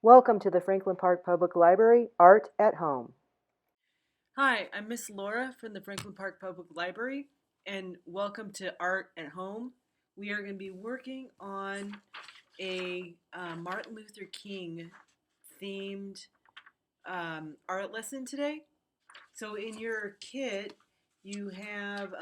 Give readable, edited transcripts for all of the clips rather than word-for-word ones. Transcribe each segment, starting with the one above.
Welcome to the Franklin Park Public Library, Art at Home. Hi, I'm Miss Laura from the Franklin Park Public Library, and welcome to Art at Home. We are going to be working on a Martin Luther King themed art lesson today. So, in your kit, you have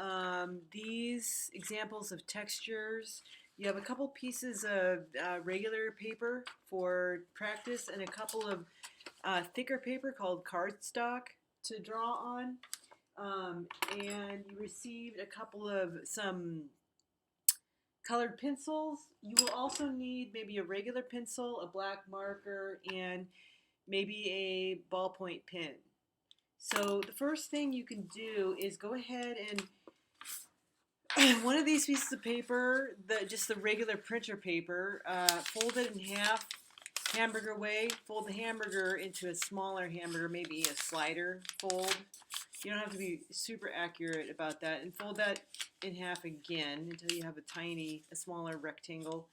these examples of textures. You have a couple pieces of regular paper for practice and a couple of thicker paper called cardstock to draw on. And you received a couple of some colored pencils. You will also need maybe a regular pencil, a black marker, and maybe a ballpoint pen. So the first thing you can do is go ahead and one of these pieces of paper, just the regular printer paper, fold it in half, hamburger way. Fold the hamburger into a smaller hamburger, maybe a slider fold. You don't have to be super accurate about that. And fold that in half again until you have a smaller rectangle.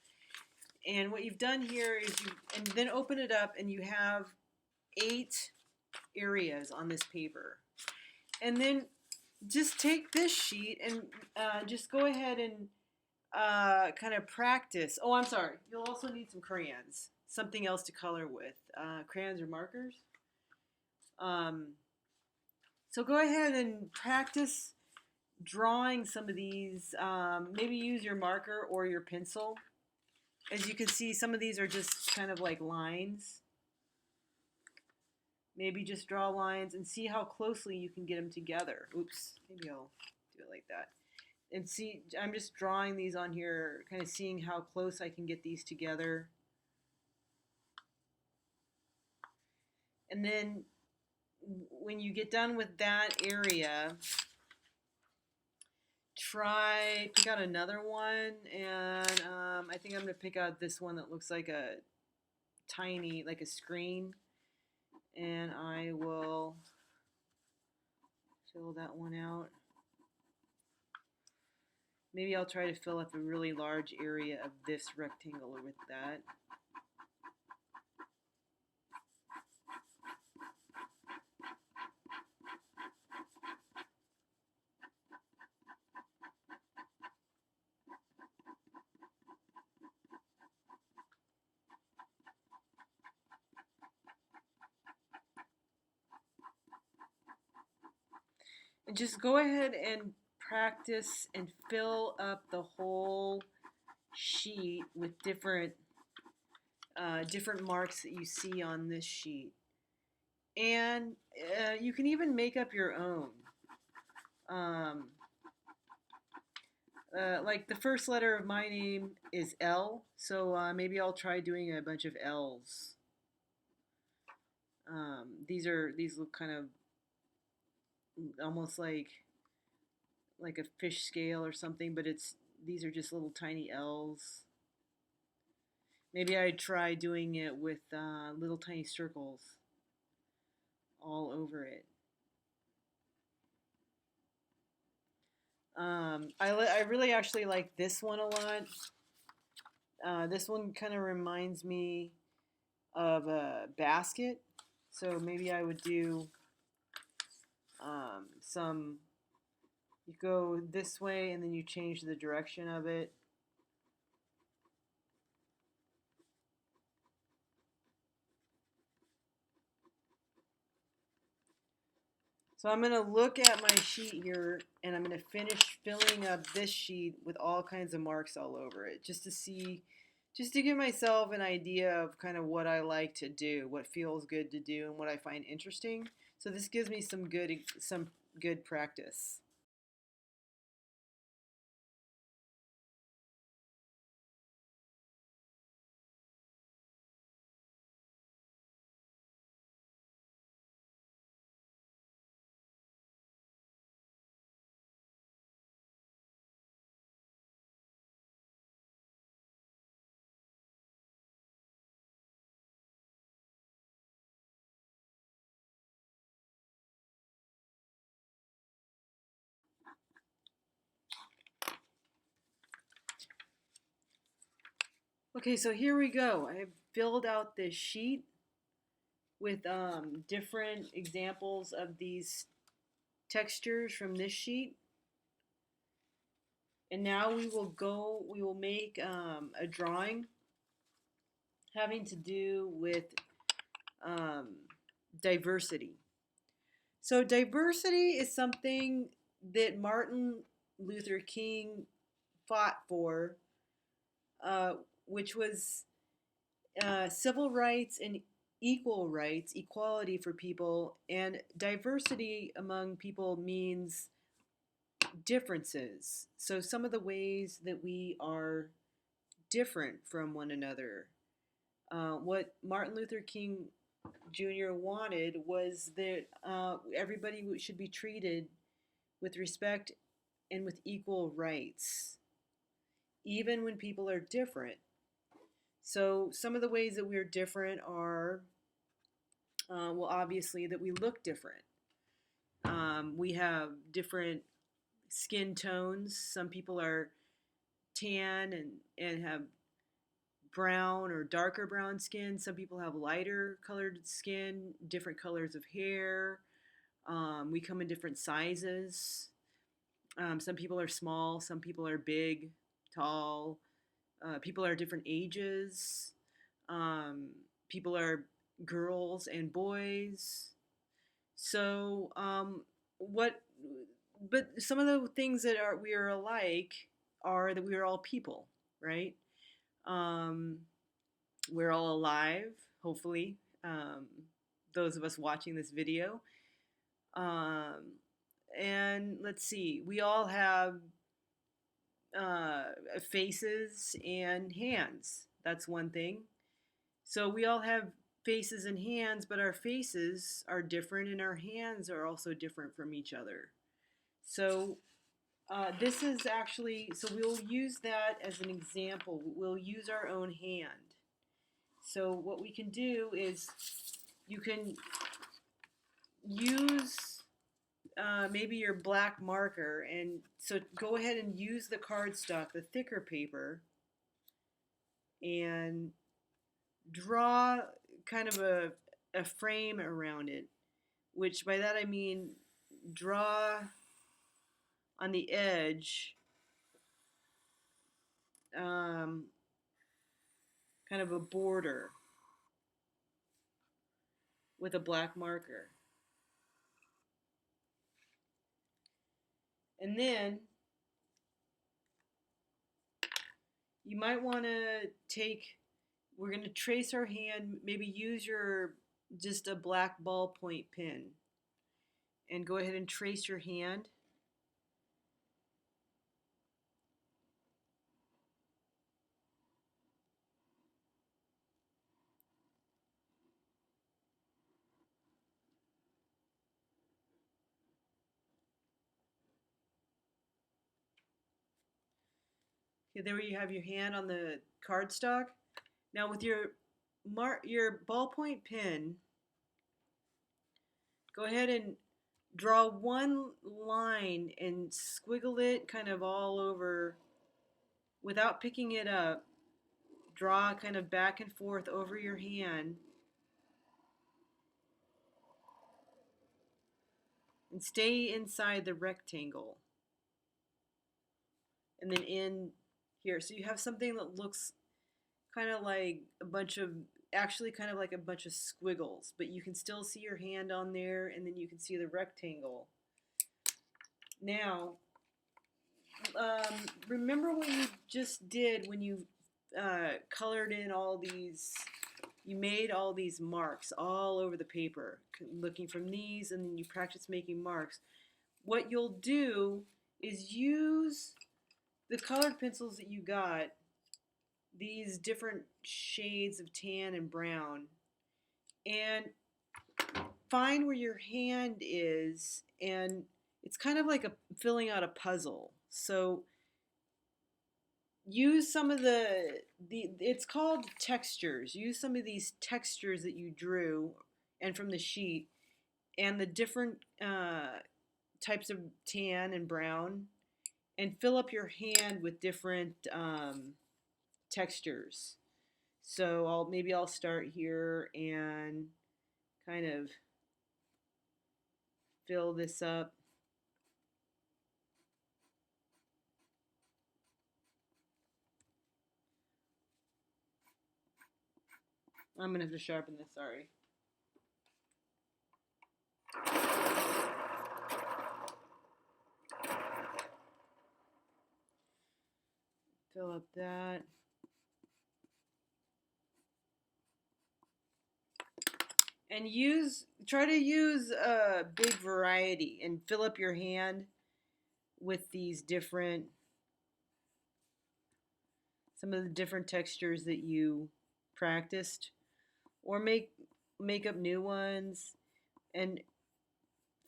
And what you've done here is and then open it up and you have 8 areas on this paper. And then just take this sheet and just go ahead and kind of practice. Oh, I'm sorry. You'll also need some crayons, something else to color with, crayons or markers. So go ahead and practice drawing some of these. Maybe use your marker or your pencil. As you can see, some of these are just kind of like lines. Maybe just draw lines and see how closely you can get them together. Oops, maybe I'll do it like that. And see, I'm just drawing these on here, kind of seeing how close I can get these together. And then when you get done with that area, pick out another one, and I think I'm going to pick out this one that looks like a tiny, like a screen, and I will fill that one out. Maybe I'll try to fill up a really large area of this rectangle with that. And just go ahead and practice and fill up the whole sheet with different marks that you see on this sheet. And you can even make up your own. Um, like the first letter of my name is L, so maybe I'll try doing a bunch of L's. These look kind of almost like a fish scale or something, but these are just little tiny L's. Maybe I'd try doing it with little tiny circles all over it. I really actually like this one a lot. This one kind of reminds me of a basket, so maybe I would do some. You go this way and then you change the direction of it. So I'm going to look at my sheet here and I'm going to finish filling up this sheet with all kinds of marks all over it just to give myself an idea of kind of what I like to do, what feels good to do, and what I find interesting. So this gives me some good practice. Okay, so here we go. I have filled out this sheet. with different examples of these textures from this sheet. And now we will make a drawing having to do with um, diversity. So diversity is something that Martin Luther King fought for, uh, which was civil rights and equal rights, equality for people, and diversity among people means differences. So some of the ways that we are different from one another. What Martin Luther King Jr. wanted was that everybody should be treated with respect and with equal rights, even when people are different. So some of the ways that we're different are, well, obviously that we look different. We have different skin tones. Some people are tan and have brown or darker brown skin. Some people have lighter colored skin, different colors of hair. We come in different sizes. Some people are small, some people are big, tall. People are different ages. Um, People are girls and boys. So, what? But some of the things that are we are alike are that we are all people, right? Um, we're all alive, hopefully. Those of us watching this video. Um, and let's see, we all have uh, faces and hands. That's one thing. So we all have faces and hands, but our faces are different and our hands are also different from each other. So this is actually, so we'll use that as an example. We'll use our own hand. So what we can do is you can use maybe your black marker, and so go ahead and use the cardstock, the thicker paper, and draw kind of a frame around it, which by that I mean draw on the edge um, kind of a border with a black marker. And then you might want to take, we're going to trace our hand, maybe use your, just a black ballpoint pen and go ahead and trace your hand. Okay, there you have your hand on the cardstock. Now with your ballpoint pen, go ahead and draw one line and squiggle it kind of all over without picking it up. Draw kind of back and forth over your hand and stay inside the rectangle. And then in here, so you have something that looks kind of like a bunch of, actually kind of like a bunch of squiggles, but you can still see your hand on there, and then you can see the rectangle. Now, remember what you just did when you colored in all these, you made all these marks all over the paper, looking from these, and then you practice making marks. What you'll do is use the colored pencils that you got, these different shades of tan and brown, and find where your hand is, and it's kind of like filling out a puzzle. So use some of the it's called textures. Use some of these textures that you drew and from the sheet, and the different types of tan and brown, and fill up your hand with different textures. So maybe I'll start here and kind of fill this up. I'm going to have to sharpen this, sorry. Fill up that. And try to use a big variety and fill up your hand with these some of the different textures that you practiced, or make up new ones, and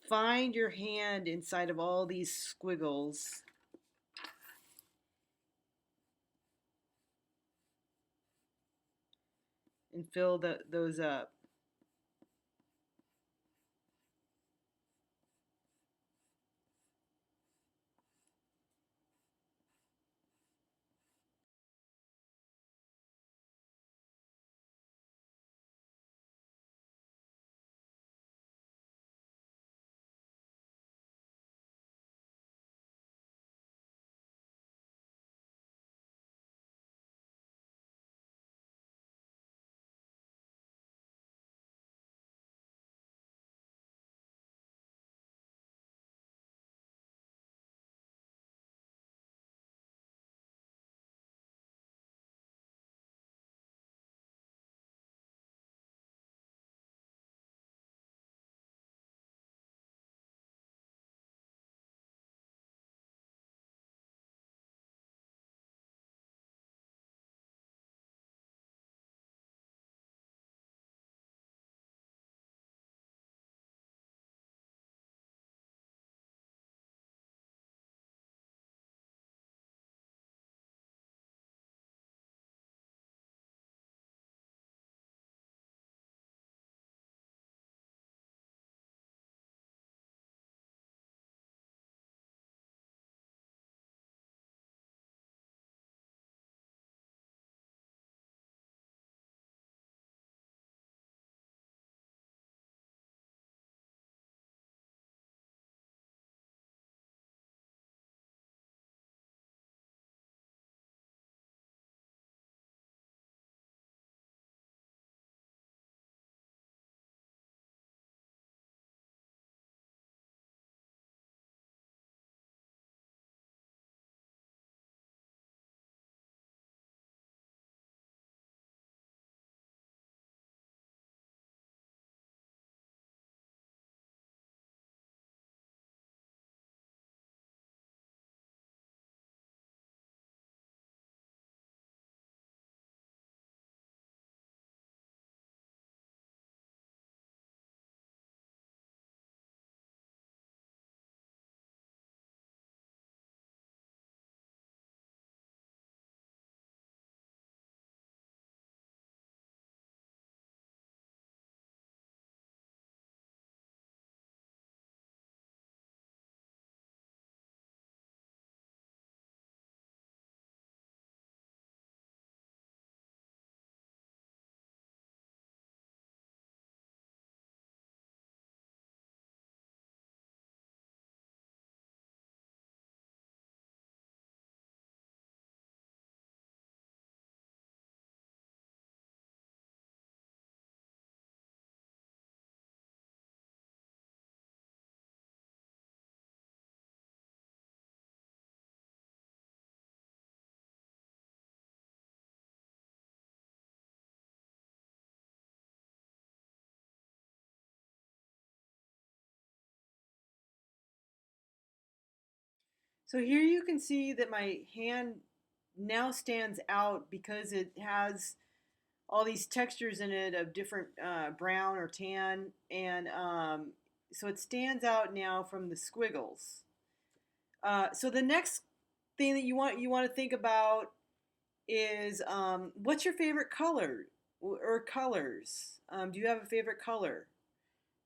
find your hand inside of all these squiggles. And fill those up. So here you can see that my hand now stands out because it has all these textures in it of different brown or tan, and so it stands out now from the squiggles. So the next thing that you want to think about is what's your favorite color or colors? Do you have a favorite color?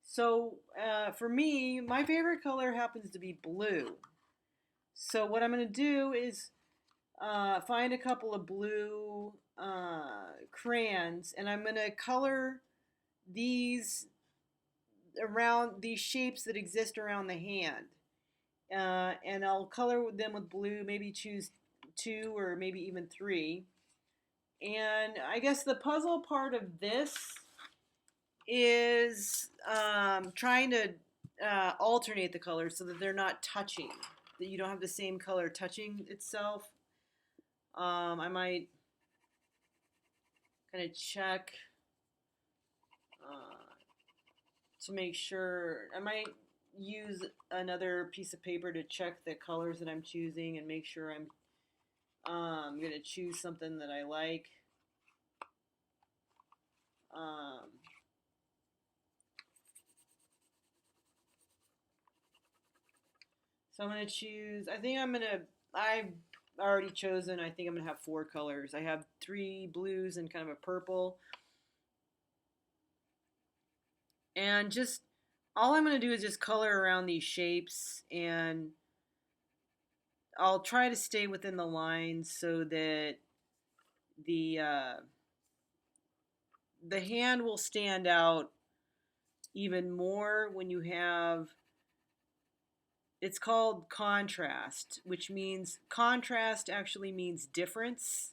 So for me, my favorite color happens to be blue. So what I'm going to do is find a couple of blue crayons, and I'm going to color these around these shapes that exist around the hand. And I'll color them with blue, maybe choose two or maybe even three. And I guess the puzzle part of this is trying to alternate the colors so that they're not touching, that you don't have the same color touching itself. I might kind of check to make sure. I might use another piece of paper to check the colors that I'm choosing and make sure I'm going to choose something that I like. Um, so I'm going to choose, I've already chosen, I think I'm going to have four colors. I have three blues and kind of a purple. And just, all I'm going to do is just color around these shapes, and I'll try to stay within the lines so that the uh, the hand will stand out even more when you have, it's called contrast, which means contrast actually means difference.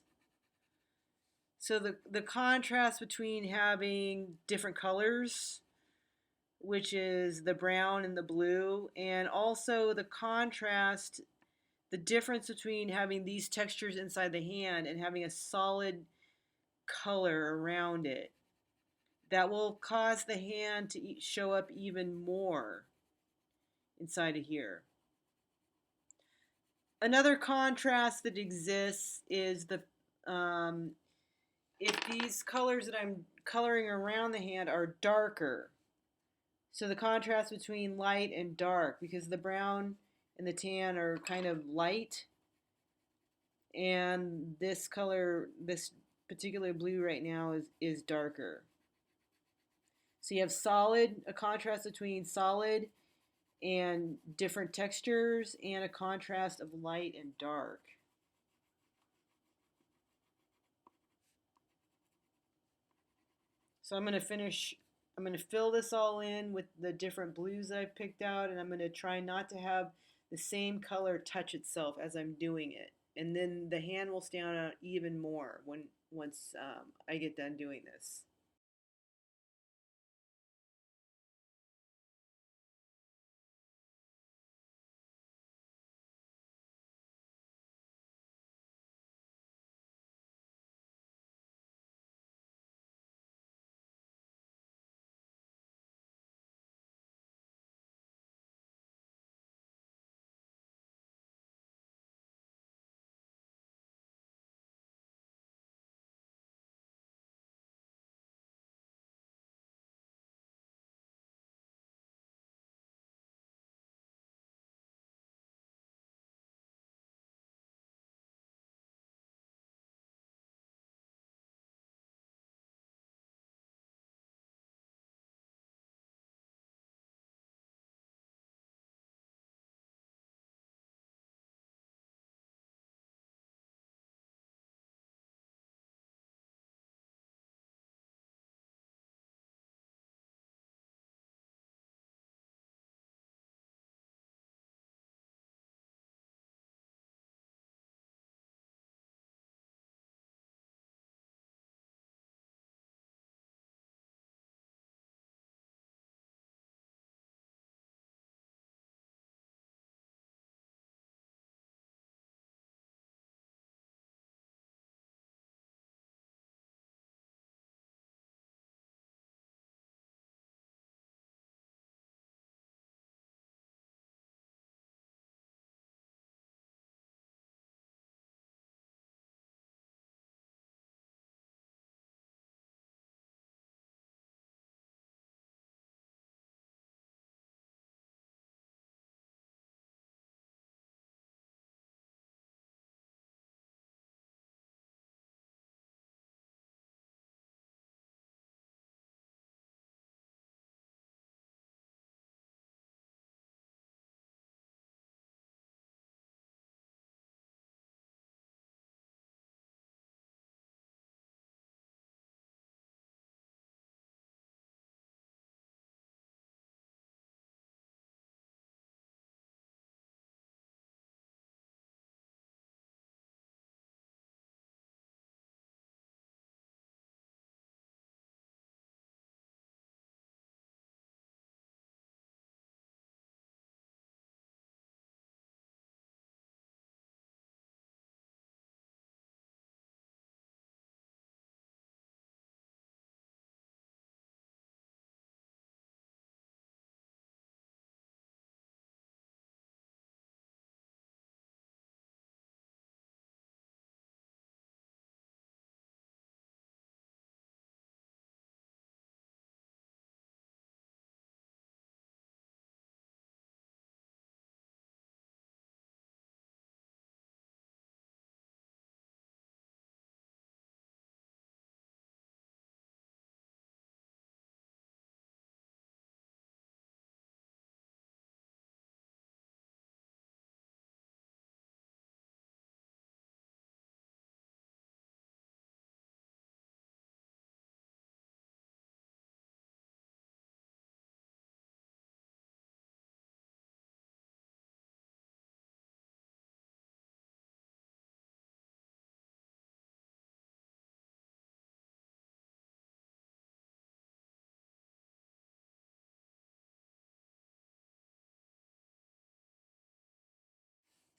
So the contrast between having different colors, which is the brown and the blue, and also the contrast, the difference between having these textures inside the hand and having a solid color around it, that will cause the hand to show up even more inside of here. Another contrast that exists is if these colors that I'm coloring around the hand are darker. So the contrast between light and dark, because the brown and the tan are kind of light, and this color, this particular blue right now is darker. So you have solid, a contrast between solid and different textures, and a contrast of light and dark. So I'm going to fill this all in with the different blues that I've picked out, and I'm going to try not to have the same color touch itself as I'm doing it. And then the hand will stand out even more once I get done doing this.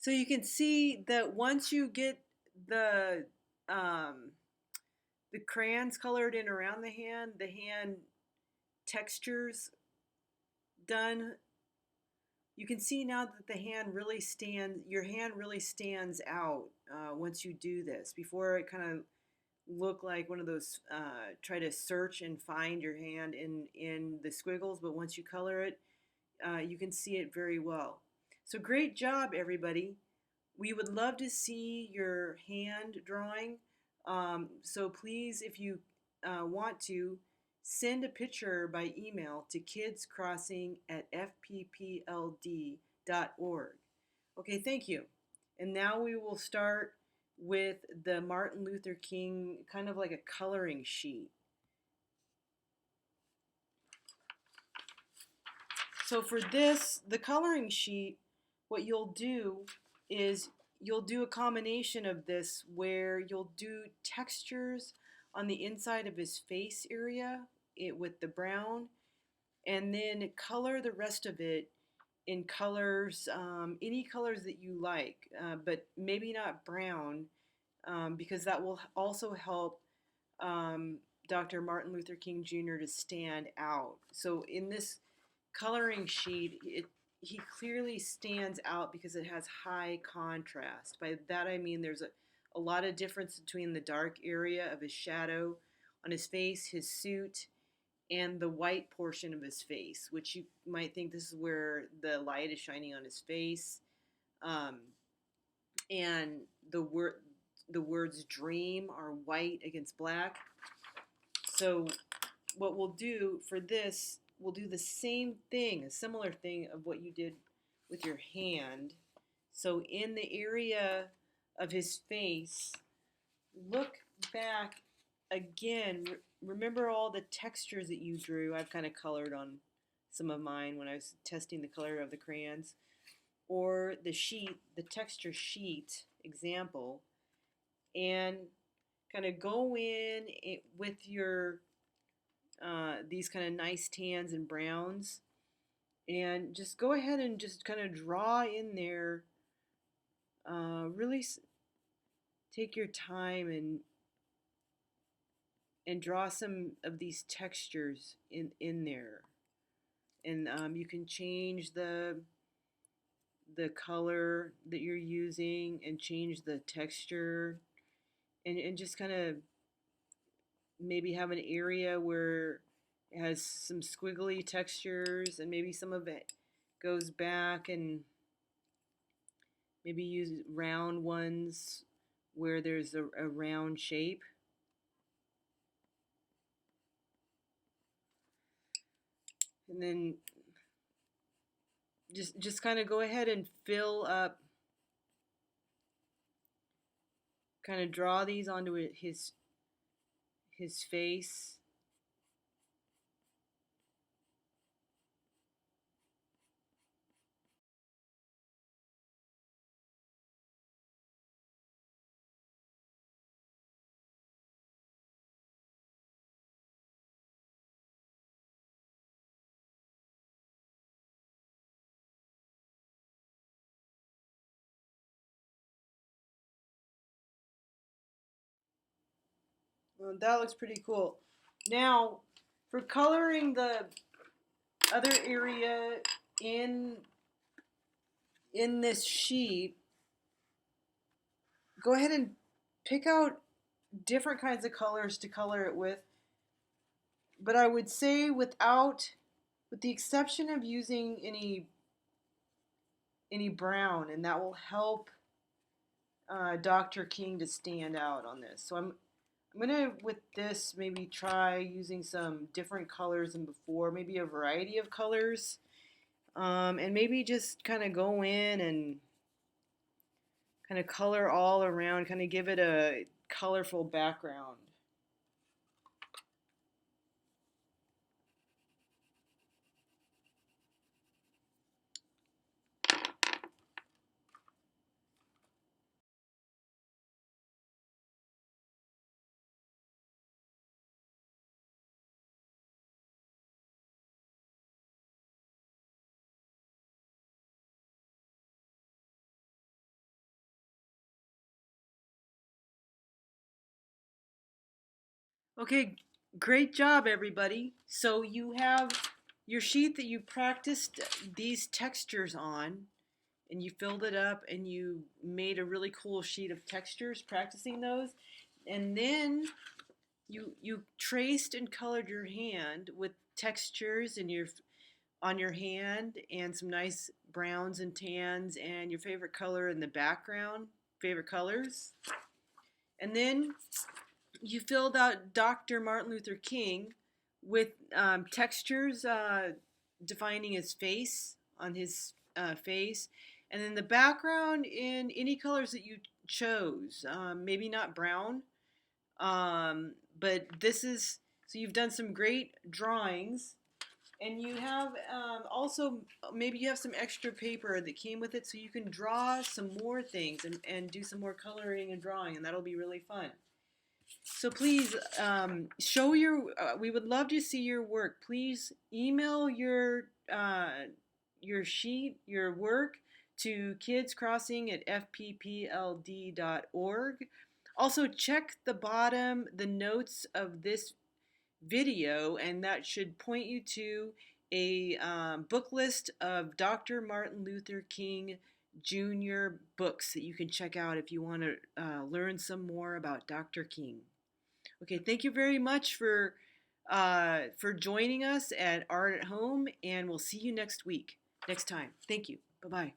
So you can see that once you get the um, the crayons colored in around the hand textures done, you can see now that your hand really stands out once you do this. Before it kind of look like one of those try to search and find your hand in the squiggles, but once you color it, you can see it very well. So great job, everybody. We would love to see your hand drawing. So please, if you want to, send a picture by email to kidscrossing@fppld.org. Okay, thank you. And now we will start with the Martin Luther King, kind of like a coloring sheet. So for this, the coloring sheet, what you'll do is you'll do a combination of this where you'll do textures on the inside of his face area with the brown, and then color the rest of it in colors, any colors that you like, but maybe not brown, because that will also help um, Dr. Martin Luther King Jr. to stand out. So in this coloring sheet, he clearly stands out because it has high contrast. By that I mean there's a lot of difference between the dark area of his shadow on his face, his suit, and the white portion of his face, which you might think this is where the light is shining on his face. Um, and the words dream are white against black. So what we'll do for this, we'll do the same thing, a similar thing of what you did with your hand. So in the area of his face, look back again. Remember all the textures that you drew. I've kind of colored on some of mine when I was testing the color of the crayons. Or the sheet, the texture sheet example, and kind of go in with your these kind of nice tans and browns, and just go ahead and just kind of draw in there. Really take your time and draw some of these textures in there, and you can change the color that you're using and change the texture, and just kind of maybe have an area where it has some squiggly textures, and maybe some of it goes back, and maybe use round ones where there's a round shape. And then just kind of go ahead and fill up, kind of draw these onto his face. Well, that looks pretty cool. Now, for coloring the other area in in this sheet, go ahead and pick out different kinds of colors to color it with. But I would say with the exception of using any brown, and that will help Dr. King to stand out on this. So I'm gonna, with this, maybe try using some different colors than before, maybe a variety of colors, and maybe just kind of go in and kind of color all around, kind of give it a colorful background. Okay, great job, everybody. So you have your sheet that you practiced these textures on, and you filled it up, and you made a really cool sheet of textures practicing those. And then you traced and colored your hand with textures in your on your hand and some nice browns and tans and your favorite color in the background, favorite colors. And then you filled out Dr. Martin Luther King with textures defining his face on his face, and then the background in any colors that you chose. Maybe not brown, but this is so you've done some great drawings. And you have also, maybe you have some extra paper that came with it so you can draw some more things and do some more coloring and drawing, and that'll be really fun. So please show we would love to see your work. Please email your sheet, your work to kidscrossing@fppld.org. Also, check the bottom, the notes of this video, and that should point you to a book list of Dr. Martin Luther King Jr. books that you can check out if you want to learn some more about Dr. King. Okay, thank you very much for joining us at Art at Home, and we'll see you next time. Thank you. Bye bye.